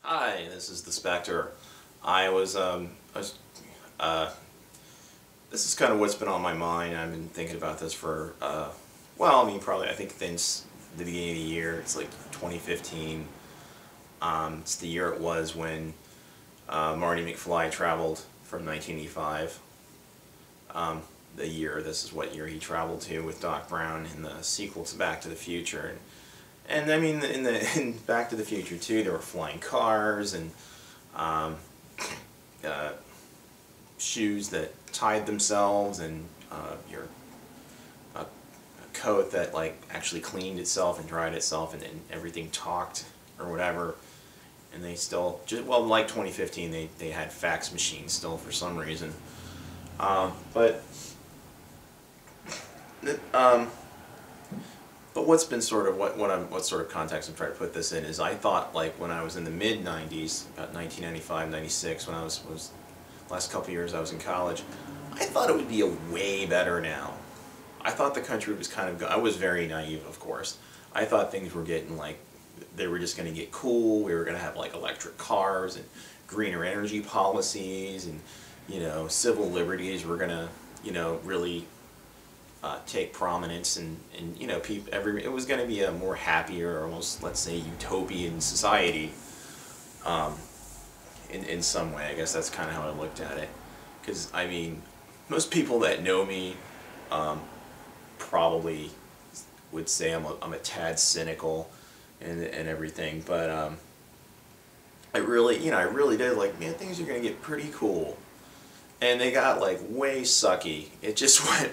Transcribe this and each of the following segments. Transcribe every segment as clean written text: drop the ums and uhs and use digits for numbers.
Hi, this is the Spectre. I was, uh, this is kind of what's been on my mind. I've been thinking about this for, well, I mean, probably, I think since the beginning of the year. It's like 2015. It's the year it was when Marty McFly traveled from 1985. This is what year he traveled to with Doc Brown in the sequel to Back to the Future. And I mean, in Back to the Future too, there were flying cars and uh, shoes that tied themselves, and your a coat that like actually cleaned itself and dried itself, and everything talked or whatever. And they still, well, like 2015, they had fax machines still for some reason. But what's been sort of what sort of context I'm trying to put this in is I thought, like, when I was in the mid 90s, about 1995, 96, when I was last couple of years I was in college, I thought it would be a way better now. I thought the country was kind of I was very naive, of course. I thought things were getting like they were just going to get cool. We were going to have like electric cars and greener energy policies, and civil liberties were going to really take prominence, and it was going to be a more happier, almost, let's say, utopian society in some way. I guess that's kind of how I looked at it, because I mean, most people that know me probably would say I'm a tad cynical and everything, but I really did, like, man, things are going to get pretty cool, and they got like way sucky. It just went.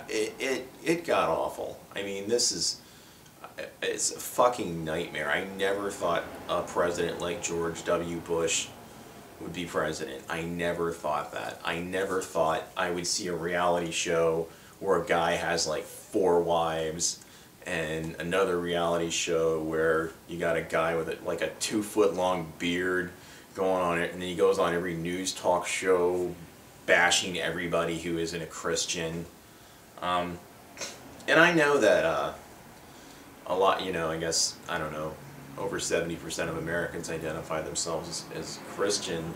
It got awful. I mean, it's a fucking nightmare. I never thought a president like George W. Bush would be president. I never thought that. I never thought I would see a reality show where a guy has like 4 wives, and another reality show where you got a guy with like a 2-foot-long beard going on it, and then he goes on every news talk show bashing everybody who isn't a Christian. And I know that a lot, I guess, I don't know, over 70% of Americans identify themselves as Christian,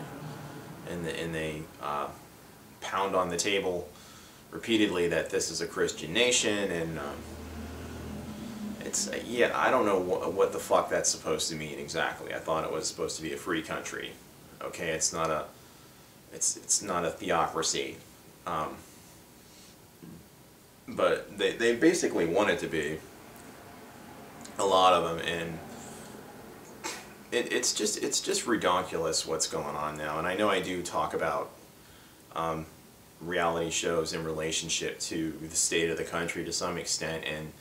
and they pound on the table repeatedly that this is a Christian nation, and yeah, I don't know what the fuck that's supposed to mean exactly. I thought it was supposed to be a free country. Okay, it's not a theocracy. But they basically want it to be, a lot of them, and it's just ridiculous what's going on now. And I know I do talk about reality shows in relationship to the state of the country to some extent, and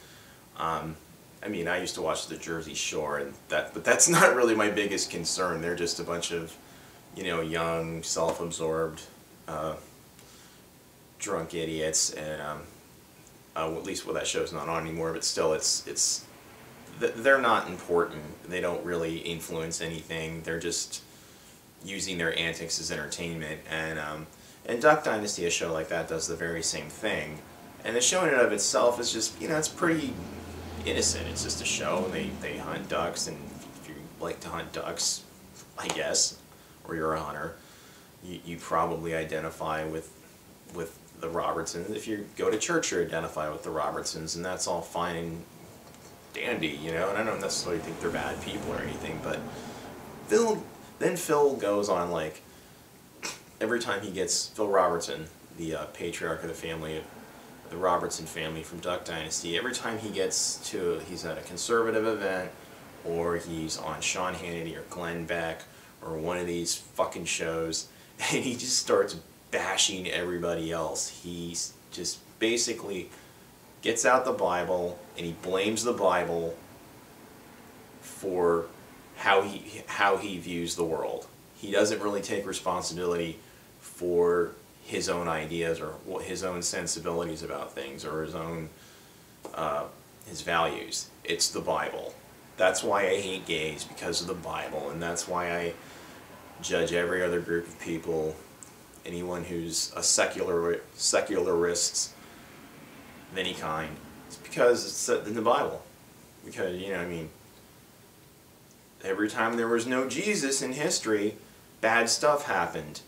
I mean, I used to watch the Jersey Shore, and but that's not really my biggest concern. They're just a bunch of young, self-absorbed, drunk idiots, and at least, well, that show's not on anymore, but still, they're not important. They don't really influence anything. They're just using their antics as entertainment, and Duck Dynasty, a show like that, does the very same thing. And the show in and of itself is just, it's pretty innocent. It's just a show. They hunt ducks, and if you like to hunt ducks, I guess, or you're a hunter, you probably identify with the Robertsons. If you go to church, you identify with the Robertsons, and that's all fine and dandy, and I don't necessarily think they're bad people or anything, but Phil goes on, like, every time Phil Robertson, the patriarch of the family, the Robertson family from Duck Dynasty, every time he's at a conservative event, or he's on Sean Hannity or Glenn Beck or one of these fucking shows, and he just starts bashing everybody else. He just basically gets out the Bible, and he blames the Bible for how he views the world. He doesn't really take responsibility for his own ideas or his own sensibilities about things, or his own his values. It's the Bible. That's why I hate gays, because of the Bible, and that's why I judge every other group of people. Anyone who's a secularist of any kind, it's because it's in the Bible. Because, I mean, every time there was no Jesus in history, bad stuff happened.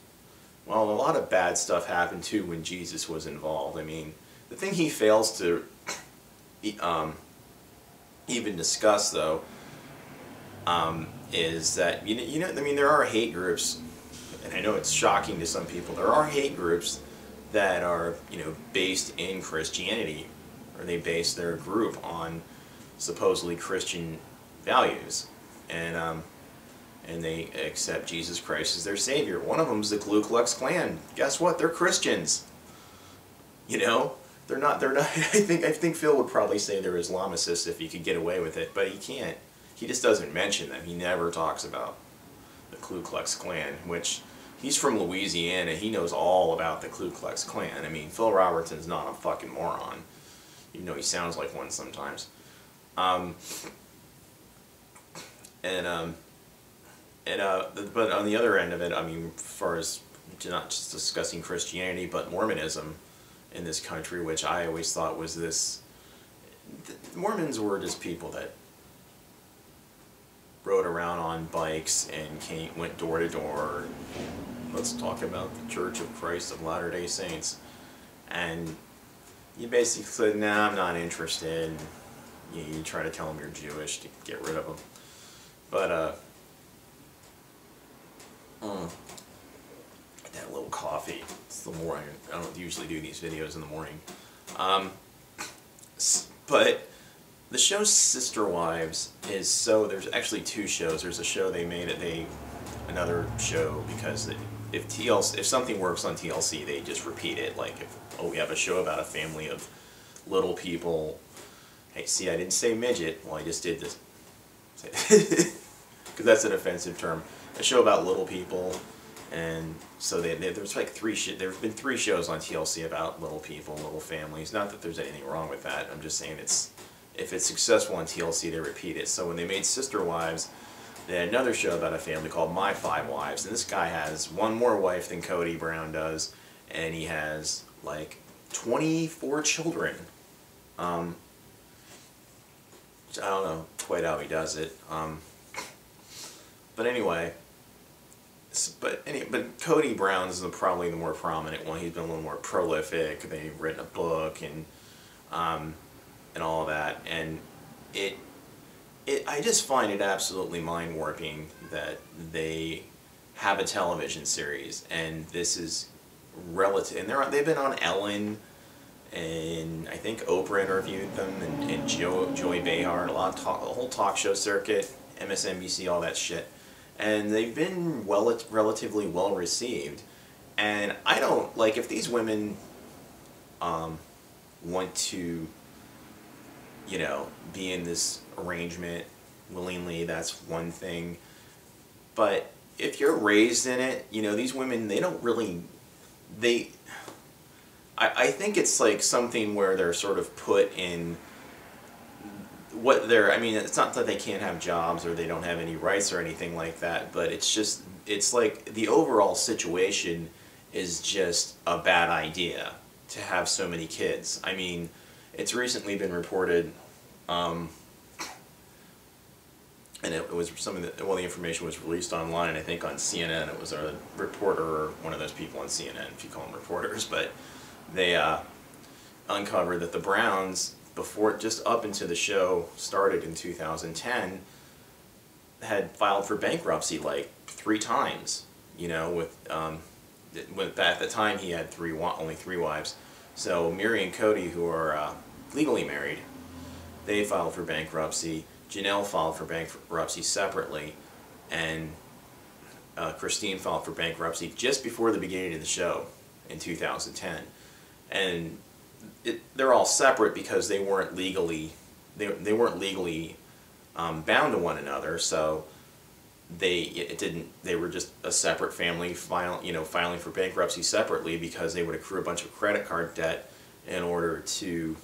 Well, a lot of bad stuff happened too when Jesus was involved. I mean, the thing he fails to even discuss, though, is that, I mean, there are hate groups, and I know it's shocking to some people, there are hate groups that are, based in Christianity, or they base their group on supposedly Christian values, and they accept Jesus Christ as their savior. One of them is the Ku Klux Klan. Guess what? They're Christians. They're not. I think Phil would probably say they're Islamicists if he could get away with it, but he can't. He just doesn't mention them. He never talks about the Ku Klux Klan, which he's from Louisiana. He knows all about the Ku Klux Klan. I mean, Phil Robertson's not a fucking moron, even though he sounds like one sometimes. But on the other end of it, I mean, as far as not just discussing Christianity, but Mormonism in this country, which I always thought was this, the Mormons were just people that rode around on bikes and went door to door. Let's talk about the Church of Christ of Latter-day Saints. And you basically said, nah, I'm not interested. You try to tell them you're Jewish to get rid of them. But, that little coffee. It's the morning. I don't usually do these videos in the morning. But the show Sister Wives is there's actually two shows. There's a show they made another show because if something works on TLC, they just repeat it. Like, we have a show about a family of little people. Hey, see, I didn't say midget. Well, I just did this. Because that's an offensive term. A show about little people, and so there's like there's been 3 shows on TLC about little people, little families. Not that there's anything wrong with that. I'm just saying if it's successful on TLC, they repeat it. So when they made Sister Wives, they had another show about a family called My 5 Wives, and this guy has one more wife than Cody Brown does, and he has like 24 children. I don't know quite how he does it. But anyway, but Cody Brown's probably the more prominent one. He's been a little more prolific. They've written a book and all of that, and I just find it absolutely mind warping that they have a television series, and this is relative. And they've been on Ellen, and I think Oprah interviewed them, and Joy Behar, a whole talk show circuit, MSNBC, all that shit. And they've been relatively well received. And I don't, like, if these women want to, be in this arrangement willingly, that's one thing. But if you're raised in it, these women, they don't really, I think it's like something where they're sort of put in I mean, it's not that they can't have jobs or they don't have any rights or anything like that, but it's like the overall situation is just a bad idea to have so many kids. I mean, it's recently been reported, and it was the information was released online, I think on CNN. It was a reporter, or one of those people on CNN, if you call them reporters, but they uncovered that the Browns, just up into the show started in 2010, had filed for bankruptcy like 3 times. At the time he had only 3 wives. So Miri and Cody, who are legally married, they filed for bankruptcy. Janelle filed for bankruptcy separately, and Christine filed for bankruptcy just before the beginning of the show in 2010. And they're all separate because they weren't legally bound to one another. So they were just a separate family filing for bankruptcy separately because they would accrue a bunch of credit card debt in order to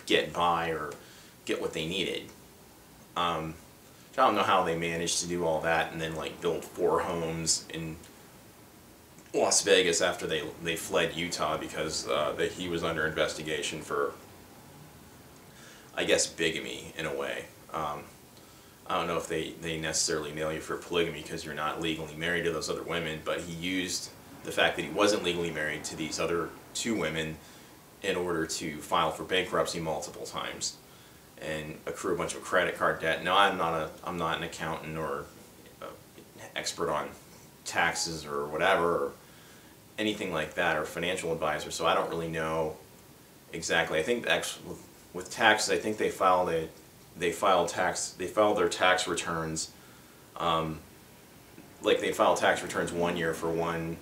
get by or get what they needed. I don't know how they managed to do all that and then like build 4 homes in Las Vegas after they fled Utah because he was under investigation for, I guess, bigamy in a way. I don't know if they necessarily nail you for polygamy because you're not legally married to those other women, but he used the fact that he wasn't legally married to these other two women in order to file for bankruptcy multiple times and accrue a bunch of credit card debt. No, I'm not an accountant or expert on taxes or whatever or anything like that, or financial advisor, so I don't really know exactly. I think actually with taxes, I think they filed their tax returns, like they filed tax returns one year for one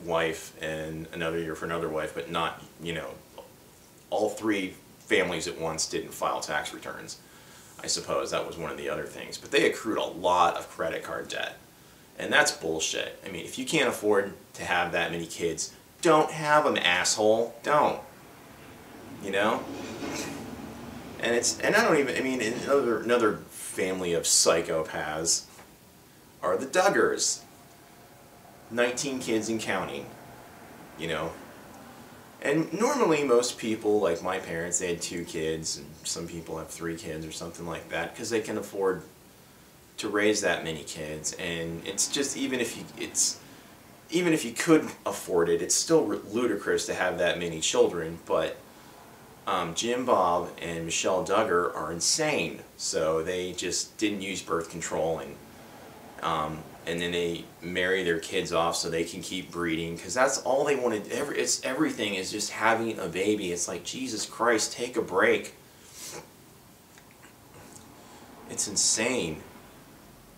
wife and another year for another wife, but not, you know, all three families at once didn't file tax returns. I suppose that was one of the other things. But they accrued a lot of credit card debt. And that's bullshit. I mean, if you can't afford to have that many kids, don't have them, asshole. Don't. You know? And I don't even, I mean, another family of psychopaths are the Duggars. 19 kids and counting. You know? And normally most people, like my parents, they had 2 kids, and some people have 3 kids or something like that, because they can afford to raise that many kids. And it's just, even if you could afford it, it's still ludicrous to have that many children. But Jim Bob and Michelle Duggar are insane, so they just didn't use birth control, and then they marry their kids off so they can keep breeding, because that's all they wanted. Everything is just having a baby. It's like, Jesus Christ, take a break. It's insane.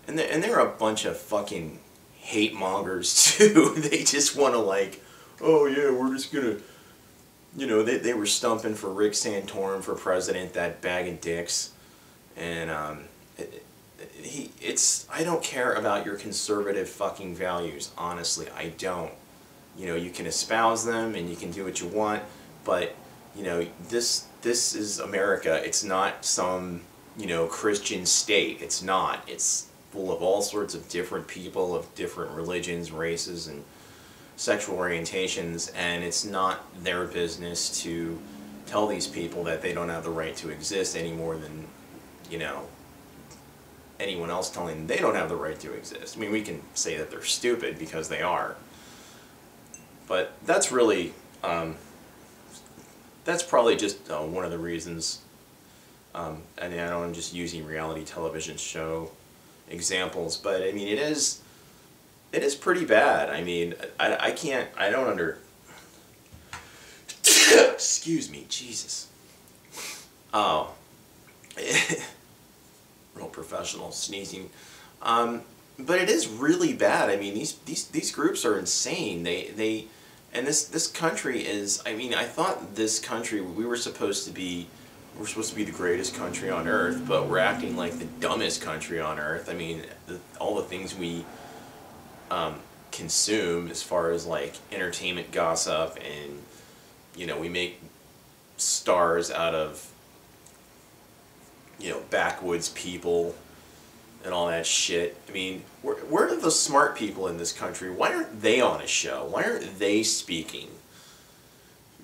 And they're a bunch of fucking hate mongers too. They just want to, like, oh yeah, we're just gonna, you know, they were stumping for Rick Santorum for president, that bag of dicks, and I don't care about your conservative fucking values, honestly, I don't. You know, you can espouse them and you can do what you want, but, you know, this is America. It's not some, you know, Christian state. It's not. It's full of all sorts of different people of different religions, races, and sexual orientations, and it's not their business to tell these people that they don't have the right to exist any more than, you know, anyone else telling them they don't have the right to exist. I mean, we can say that they're stupid because they are, but that's really, that's probably just one of the reasons, and I know I'm just using reality television show examples, but I mean, it is pretty bad. I mean, I don't excuse me, Jesus. Oh. Real professional sneezing. But it is really bad. I mean, these groups are insane. And this country is, I mean, I thought this country, we're supposed to be the greatest country on earth, but we're acting like the dumbest country on earth. I mean, all the things we consume as far as, like, entertainment gossip, and, you know, we make stars out of, you know, backwoods people and all that shit. I mean, where are the smart people in this country? Why aren't they on a show? Why aren't they speaking?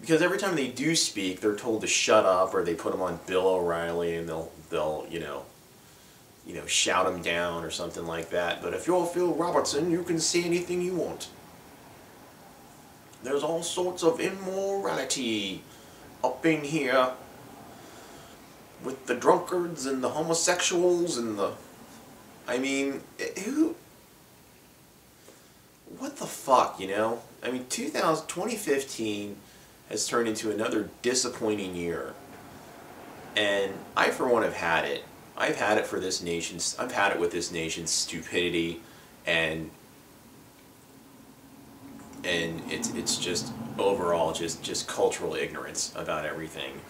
Because every time they do speak, they're told to shut up, or they put them on Bill O'Reilly, and they'll you know, shout them down or something like that. But if you're Phil Robertson, you can say anything you want. There's all sorts of immorality up in here with the drunkards and the homosexuals and the, I mean, what the fuck, you know? I mean, 2015 has turned into another disappointing year. And I, for one, have had it. I've had it for this nation's, I've had it with this nation's stupidity, and it's just overall just cultural ignorance about everything.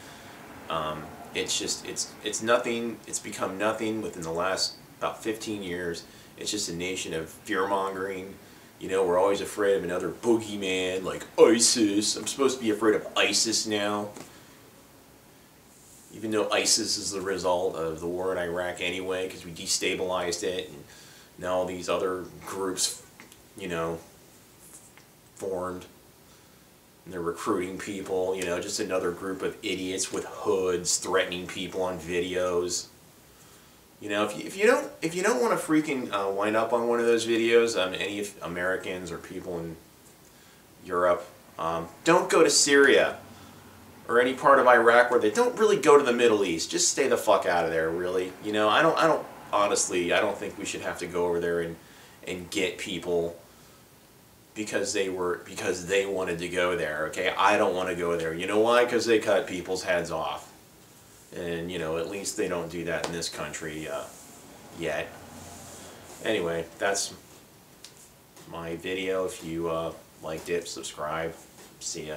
It's nothing. It's become nothing within the last about 15 years. It's just a nation of fear-mongering. You know, we're always afraid of another boogeyman like ISIS. I'm supposed to be afraid of ISIS now, even though ISIS is the result of the war in Iraq anyway, because we destabilized it, and now all these other groups, you know, formed. And they're recruiting people, you know, just another group of idiots with hoods threatening people on videos. You know, if you don't want to freaking wind up on one of those videos, any Americans or people in Europe, don't go to Syria or any part of Iraq where they don't really go to the Middle East. Just stay the fuck out of there, really. You know, I don't honestly, I don't think we should have to go over there and get people because they wanted to go there. Okay, I don't want to go there. You know why? Because they cut people's heads off. And, you know, at least they don't do that in this country yet. Anyway, that's my video. If you liked it, subscribe. See ya.